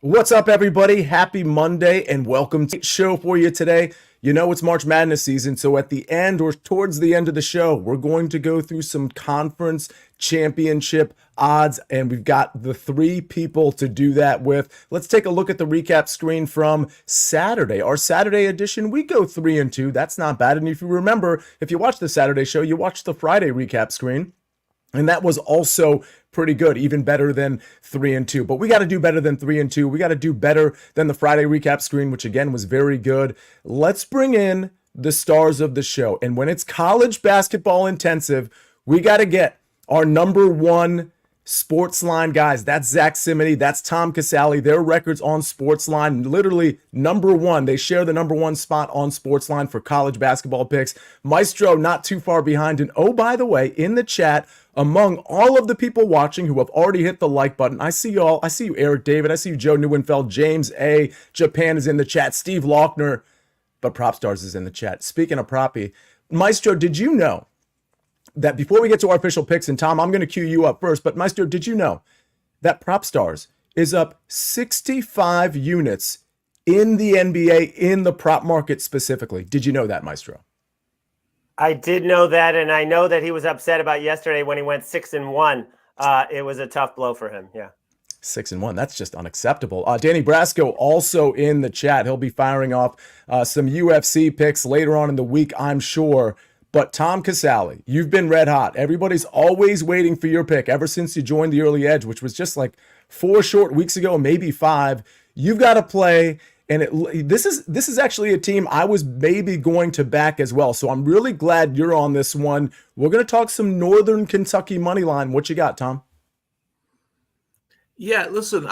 What's up, everybody? Happy Monday and welcome to the show for you today. You know, it's March Madness season, so at the end or towards the end of the show, we're going to go through some conference championship odds, and we've got the three people to do that with. Let's take a look at the recap screen from Saturday. Our Saturday edition, we go 3-2. That's not bad. And if you remember, if you watch the Saturday show, you watch the Friday recap screen. And that was also pretty good, even better than 3-2. But we got to do better than 3-2. We got to do better than the Friday recap screen, which again was very good. Let's bring in the stars of the show. And when it's college basketball intensive, we got to get our number one SportsLine guys. That's Zack, Cimini. That's Tom Casale. Their records on SportsLine, literally number one. They share the number one spot on SportsLine for college basketball picks. Maestro not too far behind. And oh, by the way, in the chat, among all of the people watching who have already hit the like button, I see you all. I see you, Eric David. I see you, Joe Neuenfeld. James A. Japan is in the chat. Steve Lochner, but PropStars is in the chat. Speaking of Proppy, Maestro, did you know that before we get to our official picks, and Tom, I'm going to cue you up first, but Maestro, did you know that PropStars is up 65 units in the NBA in the prop market specifically? Did you know that, Maestro? I did know that, and I know that he was upset about yesterday when he went 6-1. It was a tough blow for him. Yeah. 6-1. That's just unacceptable. Danny Brasco also in the chat. He'll be firing off some UFC picks later on in the week, I'm sure. But Tom Casale, you've been red hot. Everybody's always waiting for your pick ever since you joined the Early Edge, which was just like 4 short weeks ago, maybe 5. You've got to play. And this is actually a team I was maybe going to back as well. So I'm really glad you're on this one. We're going to talk some Northern Kentucky money line. What you got, Tom? Yeah, listen,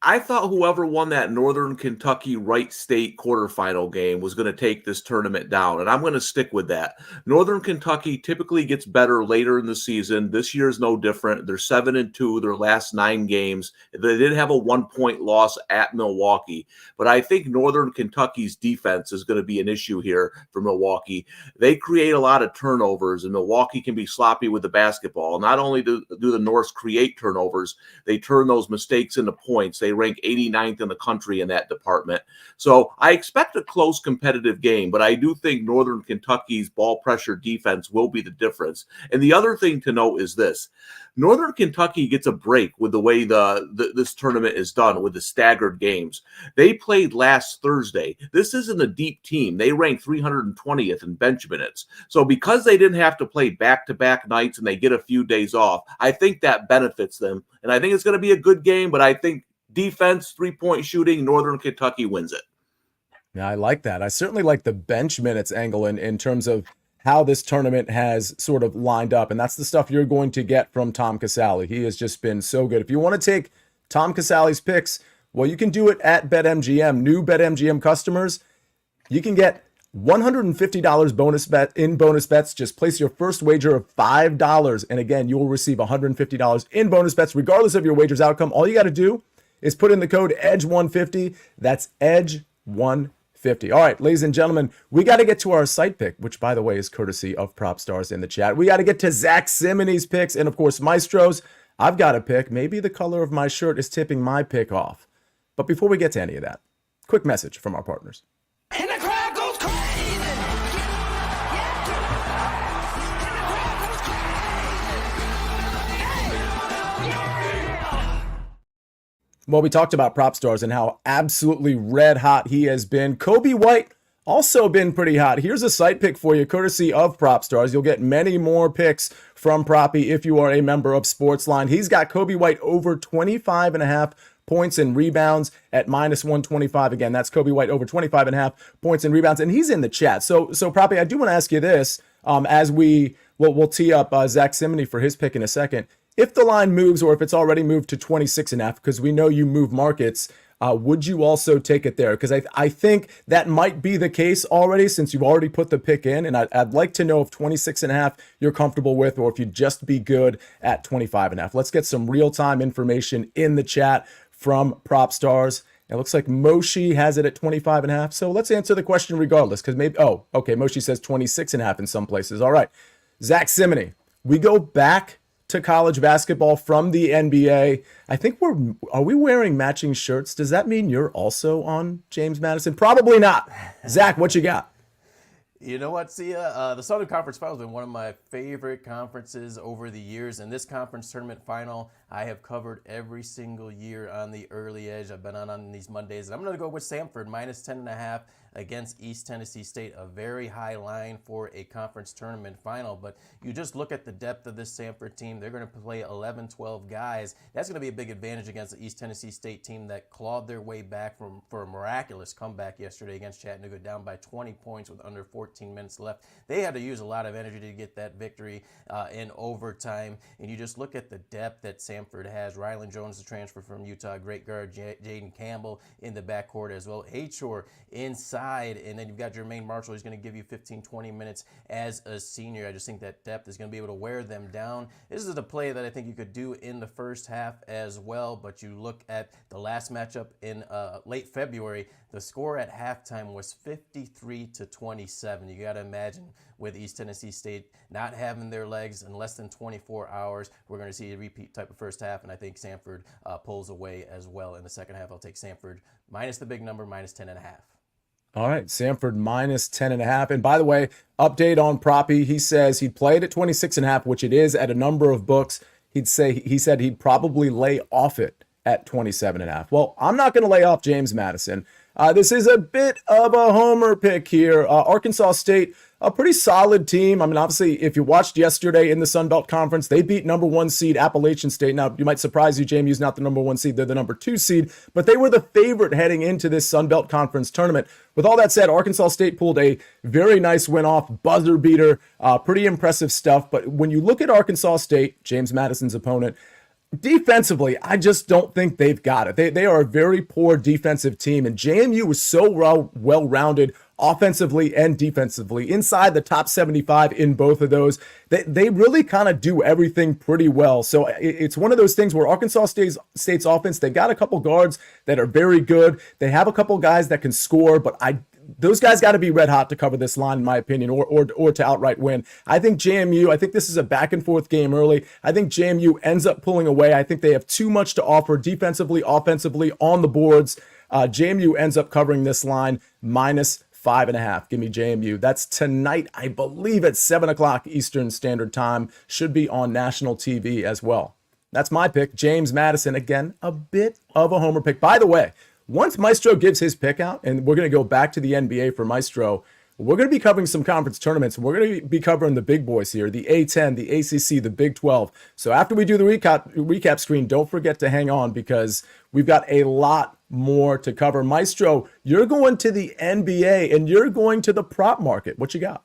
I thought whoever won that Northern Kentucky Wright State quarterfinal game was going to take this tournament down, and I'm going to stick with that. Northern Kentucky typically gets better later in the season. This year is no different. They're 7-2 their last 9 games. They did have a 1-point loss at Milwaukee, but I think Northern Kentucky's defense is going to be an issue here for Milwaukee. They create a lot of turnovers, and Milwaukee can be sloppy with the basketball. Not only do the Norse create turnovers, they turn those mistakes into points. They rank 89th in the country in that department. So I expect a close competitive game, but I do think Northern Kentucky's ball pressure defense will be the difference. And the other thing to note is this. Northern Kentucky gets a break with the way this tournament is done with the staggered games. They played last Thursday. This isn't a deep team. They rank 320th in bench minutes. So because they didn't have to play back-to-back nights and they get a few days off, I think that benefits them. And I think it's going to be a good game, but I think defense, 3-point shooting, Northern Kentucky wins it. Yeah, I like that. I certainly like the bench minutes angle in terms of how this tournament has sort of lined up. And that's the stuff you're going to get from Tom Casale. He has just been so good. If you want to take Tom Casale's picks, well, you can do it at BetMGM. New BetMGM customers, you can get $150 bonus bet in bonus bets. Just place your first wager of $5. And again, you will receive $150 in bonus bets, regardless of your wager's outcome. All you got to do is put in the code EDGE150. That's EDGE150. All right, ladies and gentlemen, we got to get to our site pick, which, by the way, is courtesy of PropStars in the chat. We got to get to Zack Cimini's picks. And, of course, Maestro's. I've got a pick. Maybe the color of my shirt is tipping my pick off. But before we get to any of that, quick message from our partners. And the crowd goes crazy. Well, we talked about PropStars and how absolutely red hot he has been. Kobe White also been pretty hot. Here's a site pick for you, courtesy of PropStars. You'll get many more picks from Proppy if you are a member of SportsLine. He's got Kobe White over 25.5 points and rebounds at -125. Again, that's Kobe White over 25.5 points and rebounds, and he's in the chat. So Proppy, I do want to ask you this as we'll tee up Zack Cimini for his pick in a second. If the line moves, or if it's already moved to 26.5, because we know you move markets, would you also take it there? Because I think that might be the case already, since you've already put the pick in. And I'd like to know if 26.5 you're comfortable with, or if you'd just be good at 25.5. Let's get some real-time information in the chat from PropStars. It looks like Moshi has it at 25.5. So let's answer the question regardless, because maybe, oh, okay, Moshi says 26.5 in some places. All right, Zack Cimini, we go back to college basketball from the NBA. I think are we wearing matching shirts? Does that mean you're also on James Madison? Probably not. Zach, what you got? You know what, Sia? The Southern Conference Final has been one of my favorite conferences over the years. And this conference tournament final, I have covered every single year on the early edge. I've been on these Mondays. And I'm going to go with Samford, minus 10.5 against East Tennessee State. A very high line for a conference tournament final. But you just look at the depth of this Samford team. They're going to play 11, 12 guys. That's going to be a big advantage against the East Tennessee State team that clawed their way back for a miraculous comeback yesterday against Chattanooga, down by 20 points with under 14 minutes left. They had to use a lot of energy to get that victory in overtime. And you just look at the depth that Samford has. Rylan Jones, the transfer from Utah, great guard. Jaden Campbell in the backcourt as well. Achor inside. And then you've got Jermaine Marshall. He's going to give you 15, 20 minutes as a senior. I just think that depth is going to be able to wear them down. This is a play that I think you could do in the first half as well. But you look at the last matchup in late February, the score at halftime was 53-27. You got to imagine with East Tennessee State not having their legs in less than 24 hours, we're going to see a repeat type of first half, and I think Samford pulls away as well in the second half. I'll take Samford minus the big number, minus 10.5. All right, Samford minus 10.5. And by the way, update on Proppy. He says he'd play it at 26.5, which it is at a number of books. He said he'd probably lay off it at 27.5. Well, I'm not going to lay off James Madison. This is a bit of a homer pick here. Arkansas State, a pretty solid team. I mean, obviously, if you watched yesterday in the Sun Belt Conference, they beat number 1 seed Appalachian State. Now, you might surprise you, JMU's not the number 1 seed. They're the number 2 seed, but they were the favorite heading into this Sun Belt Conference tournament. With all that said, Arkansas State pulled a very nice win off, buzzer beater, pretty impressive stuff. But when you look at Arkansas State, James Madison's opponent, defensively, I just don't think they've got it. They are a very poor defensive team, and JMU was so well-rounded offensively and defensively, inside the top 75 in both of those. They really kind of do everything pretty well. So it's one of those things where Arkansas State's offense, they've got a couple guards that are very good. They have a couple guys that can score, but those guys got to be red hot to cover this line, in my opinion, or to outright win. I think this is a back and forth game early. I think JMU ends up pulling away. I think they have too much to offer defensively, offensively, on the boards. JMU ends up covering this line minus 5.5. Give me JMU. That's tonight, I believe, at 7 o'clock Eastern Standard Time. Should be on national TV as well. That's my pick. James Madison, again, a bit of a homer pick. By the way, once Maestro gives his pick out, and we're going to go back to the NBA for Maestro, we're going to be covering some conference tournaments. We're going to be covering the big boys here, the A10, the ACC, the Big 12. So after we do the recap screen, don't forget to hang on because we've got a lot more to cover. Maestro, you're going to the NBA and you're going to the prop market. What you got?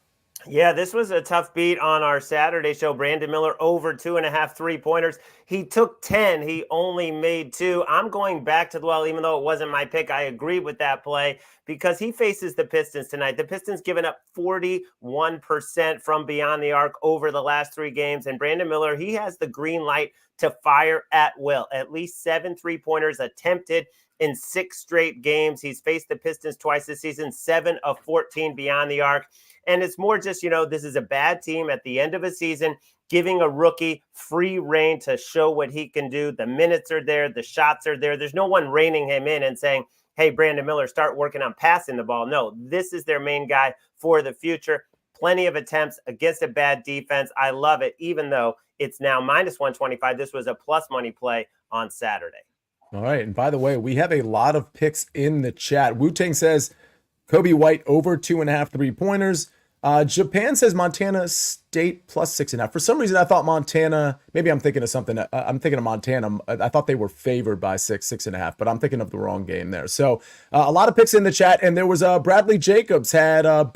Yeah, this was a tough beat on our Saturday show. Brandon Miller over 2.5 3-pointers. He took 10. He only made 2. I'm going back to the well, even though it wasn't my pick. I agree with that play because he faces the Pistons tonight. The Pistons given up 41% from beyond the arc over the last 3 games. And Brandon Miller, he has the green light to fire at will. At least 7 3-pointers attempted in 6 straight games. He's faced the Pistons twice this season, 7 of 14 beyond the arc. And it's more just, this is a bad team at the end of a season, giving a rookie free reign to show what he can do. The minutes are there. The shots are there. There's no one reining him in and saying, hey, Brandon Miller, start working on passing the ball. No, this is their main guy for the future. Plenty of attempts against a bad defense. I love it, even though it's now minus 125. This was a plus money play on Saturday. All right. And by the way, we have a lot of picks in the chat. Wu-Tang says Kobe White over 2.5 3-pointers. Japan says Montana State plus 6.5. For some reason, I thought Montana, maybe I'm thinking of something. I'm thinking of Montana. I thought they were favored by 6.5, but I'm thinking of the wrong game there. So a lot of picks in the chat. And there was Bradley Jacobs had a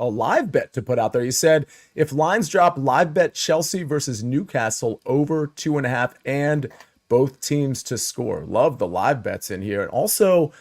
live bet to put out there. He said, if lines drop, live bet Chelsea versus Newcastle over 2.5 and both teams to score. Love the live bets in here. And also,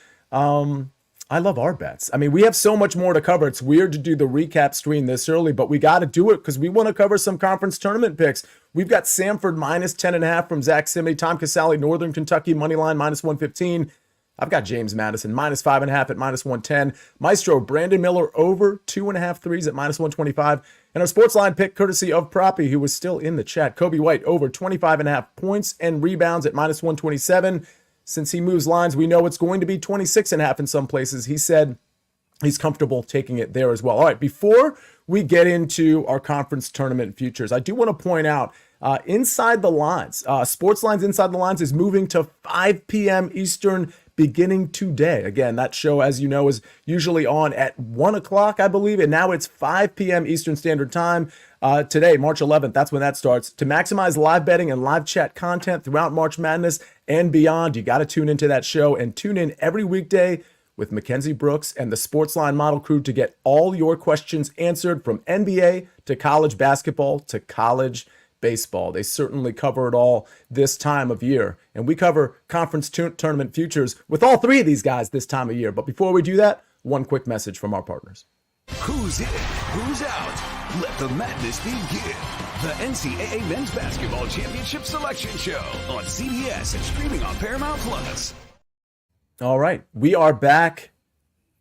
I love our bets. I mean, we have so much more to cover. It's weird to do the recap screen this early, but we got to do it because we want to cover some conference tournament picks. We've got Samford minus 10.5 from Zack, Cimini, Tom Casale, Northern Kentucky, money line minus 115. I've got James Madison minus 5.5 at minus 110. Maestro, Brandon Miller over 2.5 threes at minus 125. And our SportsLine pick, courtesy of Proppy, who was still in the chat. Kobe White over 25.5 points and rebounds at minus 127. Since he moves lines, we know it's going to be 26.5 in some places. He said he's comfortable taking it there as well. All right, before we get into our conference tournament futures, I do want to point out Inside the Lines, SportsLine's Inside the Lines is moving to 5 p.m. Eastern beginning today. Again, that show, as you know, is usually on at 1 o'clock, I believe, and now it's 5 p.m. Eastern Standard Time. Today, March 11th, that's when that starts. To maximize live betting and live chat content throughout March Madness and beyond, you got to tune into that show and tune in every weekday with Mackenzie Brooks and the SportsLine model crew to get all your questions answered, from NBA to college basketball to college baseball. They certainly cover it all this time of year. And we cover conference tournament futures with all three of these guys this time of year. But before we do that, one quick message from our partners. Who's in? Who's out? Let the madness begin. The NCAA Men's Basketball Championship Selection Show on CBS and streaming on Paramount Plus. All right, we are back.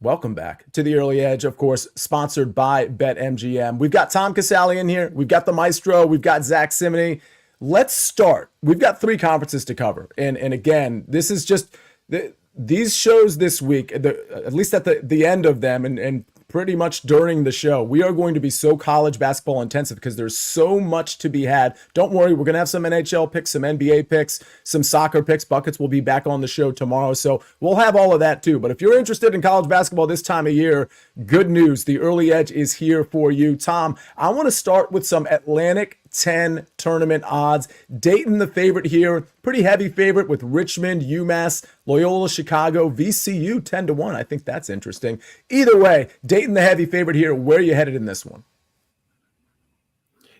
Welcome back to the Early Edge, of course, sponsored by BetMGM. We've got Tom Casale in here. We've got the Maestro. We've got Zack Cimini. Let's start. We've got 3 conferences to cover. And again, this is just these shows this week, at least at the end of them and pretty much during the show, we are going to be so college basketball intensive because there's so much to be had. Don't worry, we're going to have some NHL picks, some NBA picks, some soccer picks. Buckets will be back on the show tomorrow, so we'll have all of that too. But if you're interested in college basketball this time of year, good news. The Early Edge is here for you. Tom, I want to start with some Atlantic 10 tournament odds. Dayton the favorite here, pretty heavy favorite with Richmond, UMass, Loyola Chicago, VCU 10-1. I think that's interesting. Either way, Dayton the heavy favorite here. Where are you headed in this one?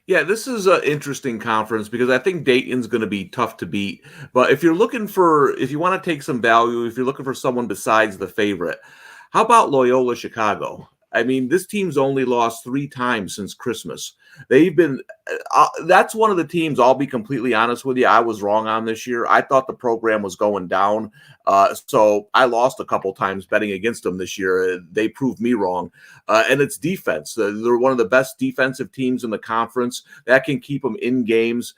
Yeah, this is an interesting conference because I think Dayton's going to be tough to beat. But if you want to take some value, if you're looking for someone besides the favorite, how about Loyola Chicago? I mean, this team's only lost 3 times since Christmas. They've been that's one of the teams, I'll be completely honest with you, I was wrong on this year. I thought the program was going down. So I lost a couple times betting against them this year. They proved me wrong. And it's defense. They're one of the best defensive teams in the conference. That can keep them in games.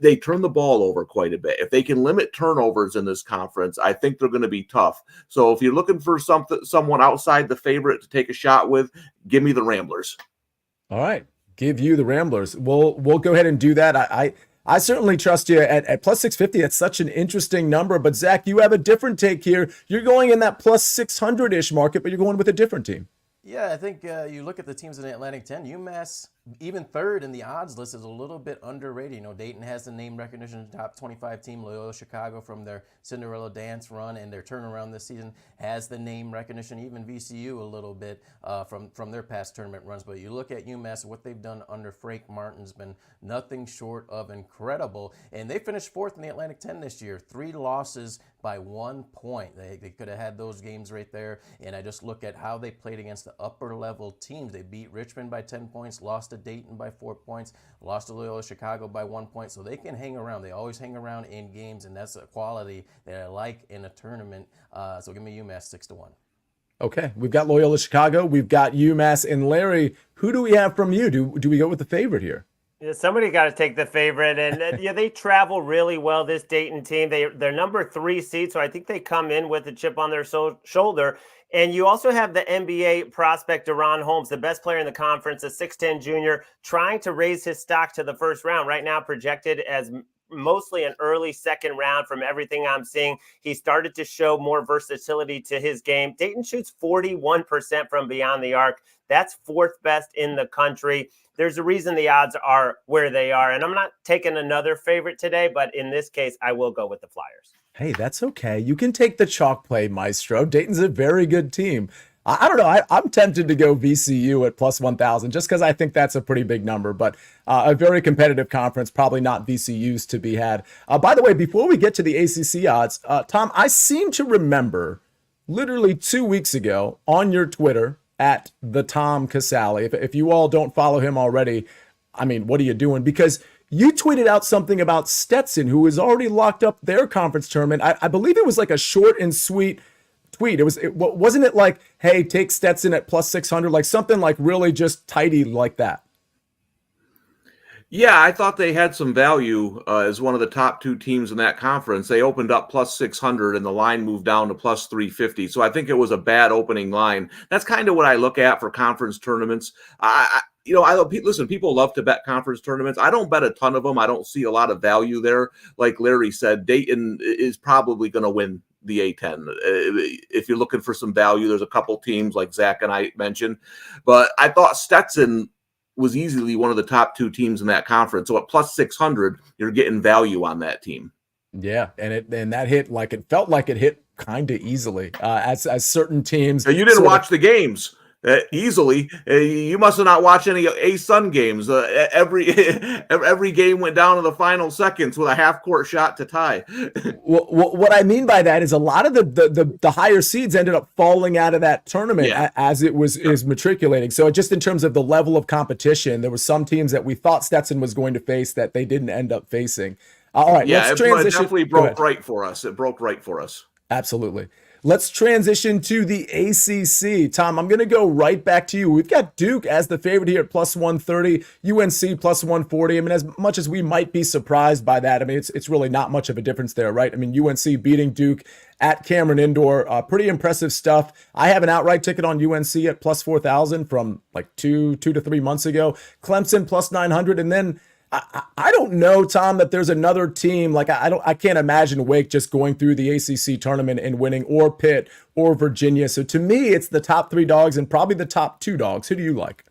They turn the ball over quite a bit. If they can limit turnovers in this conference, I think they're going to be tough. So if you're looking for someone outside the favorite to take a shot with, give me the Ramblers. All right. Give you the Ramblers. We'll go ahead and do that. I certainly trust you at plus 650. That's such an interesting number. But Zach, you have a different take here. You're going in that plus 600-ish market, but you're going with a different team. Yeah, I think you look at the teams in the Atlantic 10, UMass, even third in the odds list, is a little bit underrated. You know, Dayton has the name recognition, top 25 team. Loyola Chicago, from their Cinderella dance run and their turnaround this season, has the name recognition. Even VCU a little bit from their past tournament runs. But you look at UMass, what they've done under Frank Martin's been nothing short of incredible. And they finished 4th in the Atlantic 10 this year, 3 losses by 1 point. They could have had those games right there. And I just look at how they played against the upper level teams. They beat Richmond by 10 points, lost to Dayton by 4 points, lost to Loyola Chicago by 1 point. So they can hang around. They always hang around in games, and that's a quality that I like in a tournament. So give me UMass 6-1. Okay, we've got Loyola Chicago, we've got UMass, and Larry, who do we have from you? Do we go with the favorite here? Yeah, somebody got to take the favorite, and yeah, they travel really well. This Dayton team, they're number 3 seed, so I think they come in with a chip on their shoulder. And you also have the NBA prospect Deron Holmes, the best player in the conference, a 6'10 junior, trying to raise his stock to the first round. Right now, projected as mostly an early second round from everything I'm seeing. He started to show more versatility to his game. Dayton shoots 41% from beyond the arc. That's 4th best in the country. There's a reason the odds are where they are. And I'm not taking another favorite today, but in this case, I will go with the Flyers. Hey, that's okay. You can take the chalk play, Maestro. Dayton's a very good team. I don't know. I'm tempted to go VCU at plus 1,000 just because I think that's a pretty big number, but a very competitive conference, probably not VCU's to be had. By the way, before we get to the ACC odds, Tom, I seem to remember literally 2 weeks ago on your Twitter at the Tom Casale. If you all don't follow him already, I mean, what are you doing? Because you tweeted out something about Stetson, who has already locked up their conference tournament. I believe it was like a short and sweet tweet. Wasn't it like, hey, take Stetson at plus 600, like something like really just tidy like that? Yeah, I thought they had some value as one of the top two teams in that conference. They opened up plus 600 and the line moved down to plus 350. So I think it was a bad opening line. That's kind of what I look at for conference tournaments. Listen, people love to bet conference tournaments. I don't bet a ton of them. I don't see a lot of value there. Like Larry said, Dayton is probably going to win the A10. If you're looking for some value, there's a couple teams like Zack and I mentioned, but I thought Stetson was easily one of the top two teams in that conference. So at plus 600, you're getting value on that team. Yeah, and that hit like it felt like it hit kind of easily as certain teams. You didn't watch the games easily. You must have not watched any A-Sun games. Every game went down to the final seconds with a half-court shot to tie. What I mean by that is a lot of the higher seeds ended up falling out of that tournament as it is matriculating. So just in terms of the level of competition, there were some teams that we thought Stetson was going to face that they didn't end up facing. All right, let's transition. It definitely broke right for us. It broke right for us. Absolutely. Let's transition to the ACC. Tom, I'm going to go right back to you. We've got Duke as the favorite here at plus 130, UNC plus 140. I mean, as much as we might be surprised by that, I mean, it's really not much of a difference there, right? I mean, UNC beating Duke at Cameron Indoor, pretty impressive stuff. I have an outright ticket on UNC at plus 4,000 from like two to 3 months ago. Clemson plus 900, and then I don't know, Tom, that there's another team like I can't imagine Wake just going through the ACC tournament and winning, or Pitt or Virginia. So to me, it's the top 3 dogs and probably the top 2 dogs. Who do you like?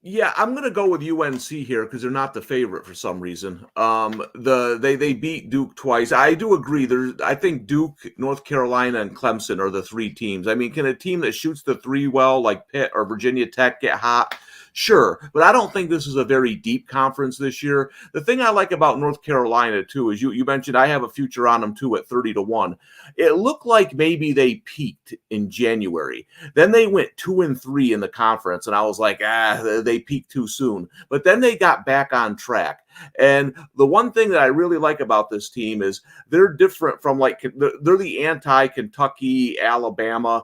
Yeah, I'm going to go with UNC here because they're not the favorite for some reason. They beat Duke twice. I do agree. I think Duke, North Carolina, and Clemson are the 3 teams. I mean, can a team that shoots the 3 well, like Pitt or Virginia Tech, get hot? Sure, but I don't think this is a very deep conference this year. The thing I like about North Carolina, too, is you mentioned I have a future on them, too, at 30-1. It looked like maybe they peaked in January. Then they went 2-3 in the conference, and I was like, they peaked too soon. But then they got back on track. And the one thing that I really like about this team is they're different from they're the anti-Kentucky, Alabama.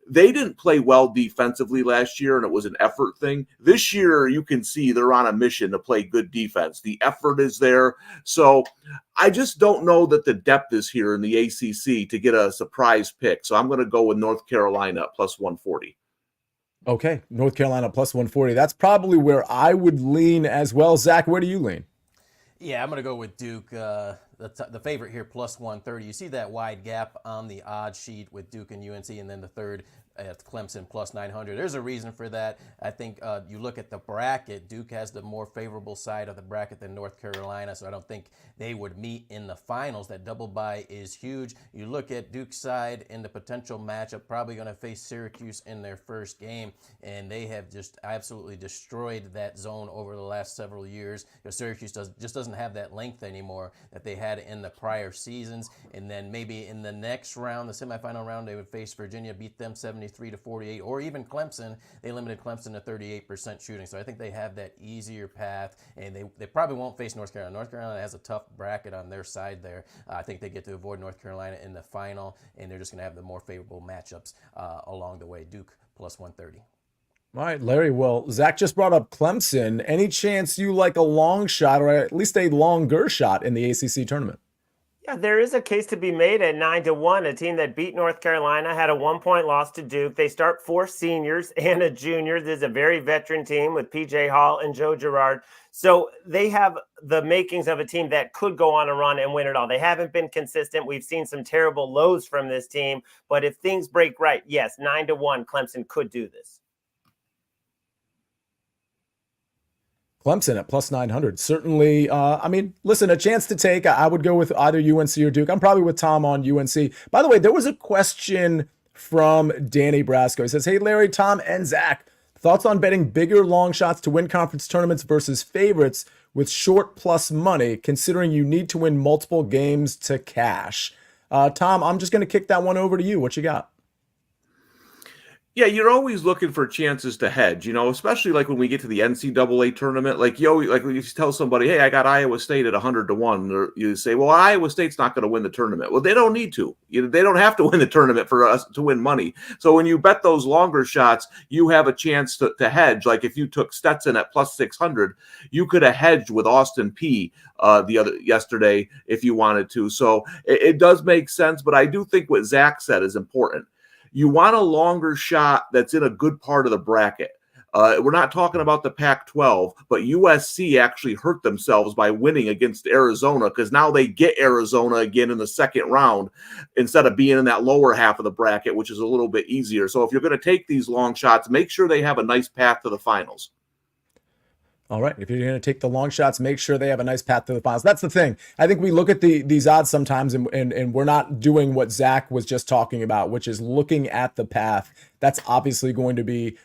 They didn't play well defensively last year, and it was an effort thing. This year, you can see they're on a mission to play good defense. The effort is there. So I just don't know that the depth is here in the ACC to get a surprise pick. So I'm going to go with North Carolina at plus 140. Okay, North Carolina plus 140. That's probably where I would lean as well. Zach, where do you lean? Yeah, I'm going to go with Duke, the favorite here, plus 130. You see that wide gap on the odds sheet with Duke and UNC, and then the third at Clemson plus 900. There's a reason for that. I think you look at the bracket, Duke has the more favorable side of the bracket than North Carolina, so I don't think they would meet in the finals. That double bye is huge. You look at Duke's side in the potential matchup, probably going to face Syracuse in their first game, and they have just absolutely destroyed that zone over the last several years. Syracuse just doesn't have that length anymore that they had in the prior seasons, and then maybe in the next round, the semifinal round, they would face Virginia, beat them 73-48, or even Clemson. They limited Clemson to 38% shooting, so I think they have that easier path, and they probably won't face North Carolina. North Carolina has a tough bracket on their side there. I think they get to avoid North Carolina in the final, and they're just going to have the more favorable matchups along the way. Duke plus 130. All right, Larry. Well, Zach just brought up Clemson. Any chance you like a long shot, or at least a longer shot in the ACC tournament? Yeah, there is a case to be made at 9-1. A team that beat North Carolina had a 1-point loss to Duke. They start 4 seniors and a junior. This is a very veteran team with PJ Hall and Joe Girard. So they have the makings of a team that could go on a run and win it all. They haven't been consistent. We've seen some terrible lows from this team. But if things break right, yes, 9-1, Clemson could do this. Clemson at plus 900. Certainly, I mean, listen, a chance to take. I would go with either UNC or Duke. I'm probably with Tom on UNC. By the way, there was a question from Danny Brasco. He says, hey, Larry, Tom, and Zach, thoughts on betting bigger long shots to win conference tournaments versus favorites with short plus money, considering you need to win multiple games to cash? Tom, I'm just going to kick that one over to you. What you got? Yeah, you're always looking for chances to hedge, especially like when we get to the NCAA tournament. Like like when you tell somebody, "Hey, I got Iowa State at 100-1," or you say, "Well, Iowa State's not going to win the tournament." Well, they don't need to. They don't have to win the tournament for us to win money. So when you bet those longer shots, you have a chance to hedge. Like if you took Stetson at plus 600, you could have hedged with Austin P yesterday if you wanted to. So it does make sense, but I do think what Zack said is important. You want a longer shot that's in a good part of the bracket. We're not talking about the Pac-12, but USC actually hurt themselves by winning against Arizona because now they get Arizona again in the second round instead of being in that lower half of the bracket, which is a little bit easier. So if you're going to take these long shots, make sure they have a nice path to the finals. All right. If you're going to take the long shots, make sure they have a nice path to the finals. That's the thing. I think we look at these odds sometimes and we're not doing what Zack was just talking about, which is looking at the path. That's obviously going to be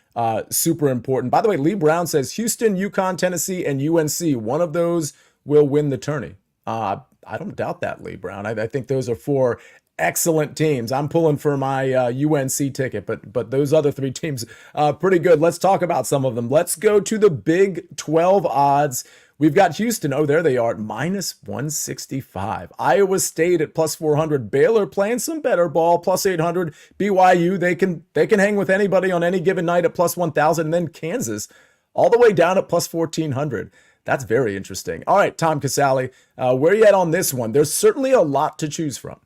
super important. By the way, Lee Brown says Houston, UConn, Tennessee, and UNC. One of those will win the tourney. I don't doubt that, Lee Brown. I think those are four excellent teams. I'm pulling for my UNC ticket, but those other three teams pretty good. Let's talk about some of them. Let's go to the Big 12 odds. We've got Houston. Oh, there they are at minus 165. Iowa State at plus 400. Baylor playing some better ball, plus 800. BYU, they can hang with anybody on any given night at plus 1,000. And then Kansas all the way down at plus 1,400. That's very interesting. All right, Tom Casale, where are you at on this one? There's certainly a lot to choose from.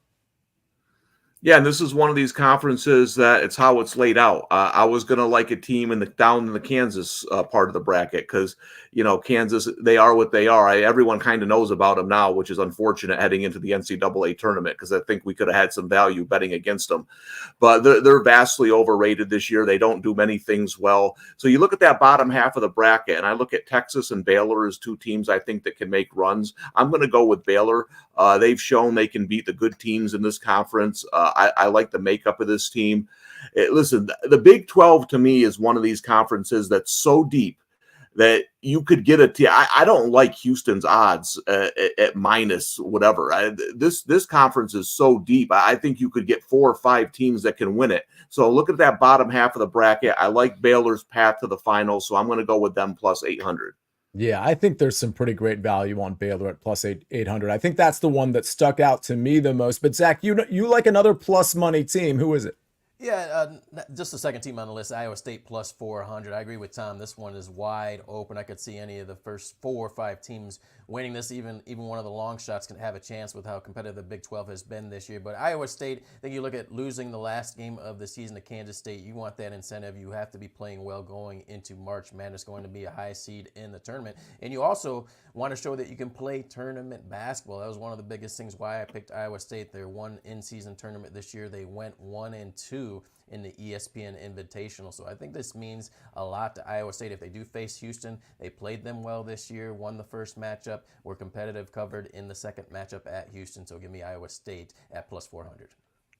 Yeah, and this is one of these conferences that it's how it's laid out. I was going to like a team down in the Kansas part of the bracket because, Kansas, they are what they are. Everyone kind of knows about them now, which is unfortunate heading into the NCAA tournament because I think we could have had some value betting against them. But they're vastly overrated this year. They don't do many things well. So you look at that bottom half of the bracket, and I look at Texas and Baylor as two teams I think that can make runs. I'm going to go with Baylor. They've shown they can beat the good teams in this conference. I like the makeup of this team. Listen, the Big 12 to me is one of these conferences that's so deep that you could get a team. I don't like Houston's odds at minus whatever. This conference is so deep. I think you could get 4 or 5 teams that can win it. So look at that bottom half of the bracket. I like Baylor's path to the finals, so I'm going to go with them plus 800. Yeah, I think there's some pretty great value on Baylor at plus 800. I think that's the one that stuck out to me the most. But Zack, you like another plus money team. Who is it? Yeah, just the second team on the list, Iowa State plus 400. I agree with Tom. This one is wide open. I could see any of the first 4 or 5 teams winning this. Even one of the long shots can have a chance with how competitive the Big 12 has been this year. But Iowa State, I think you look at losing the last game of the season to Kansas State. You want that incentive. You have to be playing well going into March Madness, going to be a high seed in the tournament. And you also want to show that you can play tournament basketball. That was one of the biggest things why I picked Iowa State. Their one in-season tournament this year, they went 1-2 in the ESPN Invitational. So I think this means a lot to Iowa State. If they do face Houston, they played them well this year, won the first matchup, were competitive, covered in the second matchup at Houston. So give me Iowa State at plus 400.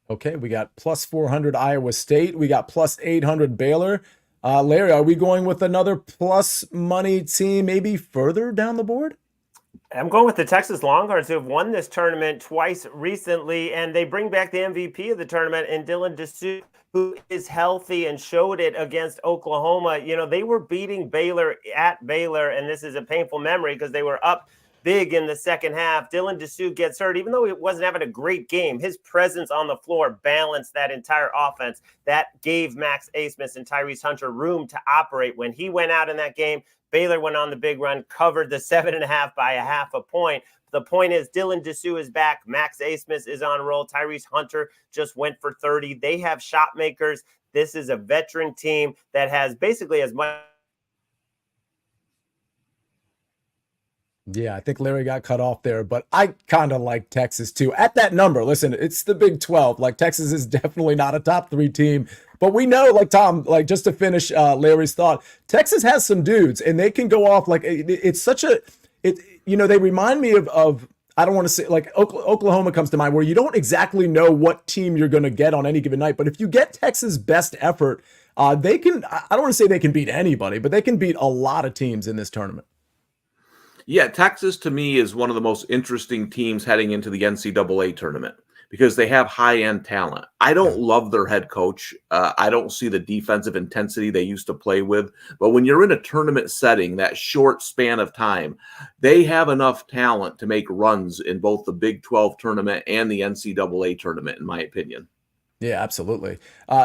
Okay, we got plus 400 Iowa State. We got plus 800 Baylor. Larry, are we going with another plus money team maybe further down the board? I'm going with the Texas Longhorns, who have won this tournament twice recently, and they bring back the MVP of the tournament in Dylan Dessou, who is healthy and showed it against Oklahoma. They were beating Baylor at Baylor, and this is a painful memory because they were up big in the second half. Dylan Dessou gets hurt. Even though he wasn't having a great game, his presence on the floor balanced that entire offense. That gave Max Abmas and Tyrese Hunter room to operate. When he went out in that game, Baylor went on the big run, covered the 7.5 by a half a point. The point is Dylan Dessou is back. Max Abmas is on a roll. Tyrese Hunter just went for 30. They have shot makers. This is a veteran team that has basically as much. Yeah, I think Larry got cut off there, but I kind of like Texas too. At that number, listen, it's the Big 12. Like, Texas is definitely not a top 3 team, but we know, like Tom, like just to finish Larry's thought, Texas has some dudes, and they can go off. Like, it's such a, they remind me of I don't want to say, like, Oklahoma comes to mind, where you don't exactly know what team you're going to get on any given night, but if you get Texas' best effort, they can. I don't want to say they can beat anybody, but they can beat a lot of teams in this tournament. Yeah, Texas to me is one of the most interesting teams heading into the NCAA tournament because they have high-end talent. I don't love their head coach. I don't see the defensive intensity they used to play with. But when you're in a tournament setting, that short span of time, they have enough talent to make runs in both the Big 12 tournament and the NCAA tournament, in my opinion. Yeah, absolutely.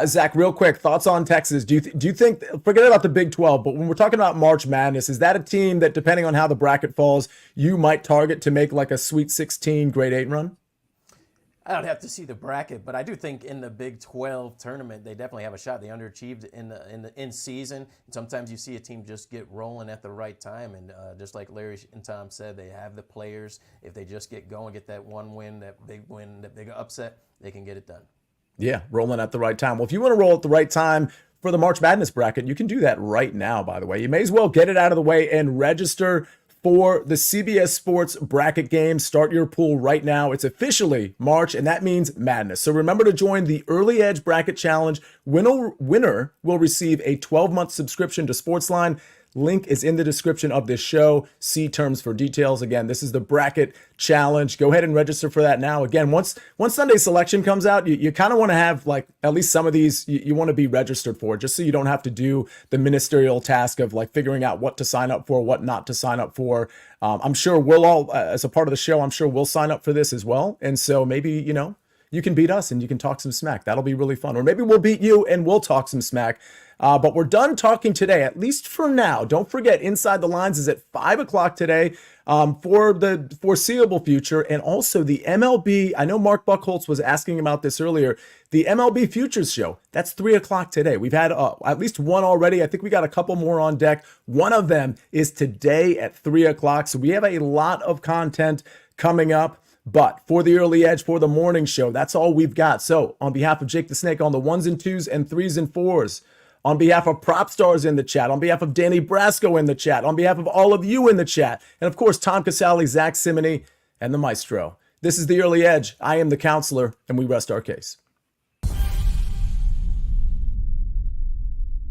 Zach, real quick, thoughts on Texas. Do you think, forget about the Big 12, but when we're talking about March Madness, is that a team that, depending on how the bracket falls, you might target to make like a Sweet 16 Grade 8 run? I don't have to see the bracket, but I do think in the Big 12 tournament they definitely have a shot. They underachieved in season. And sometimes you see a team just get rolling at the right time, and just like Larry and Tom said, they have the players. If they just get going, get that one win, that big upset, they can get it done. Yeah, rolling at the right time. Well, if you want to roll at the right time for the March Madness bracket, you can do that right now, by the way. You may as well get it out of the way and register for the CBS Sports bracket game. Start your pool right now. It's officially March, and that means madness. So remember to join the Early Edge Bracket Challenge. Winner will receive a 12-month subscription to SportsLine. Link is in the description of this show. See terms for details. Again, this is the bracket challenge. Go ahead and register for that now. Again, once Sunday selection comes out, you kind of want to have like at least some of these you want to be registered for, just so you don't have to do the ministerial task of like figuring out what to sign up for, what not to sign up for. I'm sure we'll all, as a part of the show, I'm sure we'll sign up for this as well. And so maybe, you can beat us and you can talk some smack. That'll be really fun. Or maybe we'll beat you and we'll talk some smack. But we're done talking today, at least for now. Don't forget, Inside the Lines is at 5 o'clock today for the foreseeable future. And also the MLB, I know Mark Buchholz was asking about this earlier, the MLB Futures Show, that's 3 o'clock today. We've had at least one already. I think we got a couple more on deck. One of them is today at 3 o'clock. So we have a lot of content coming up. But for the early edge, for the morning show, that's all we've got. So on behalf of Jake the Snake on the 1s and 2s and 3s and 4s, on behalf of Prop Stars in the chat, on behalf of Danny Brasco in the chat, on behalf of all of you in the chat, and of course, Tom Casale, Zack, Cimini, and the Maestro. This is the Early Edge. I am the counselor, and we rest our case.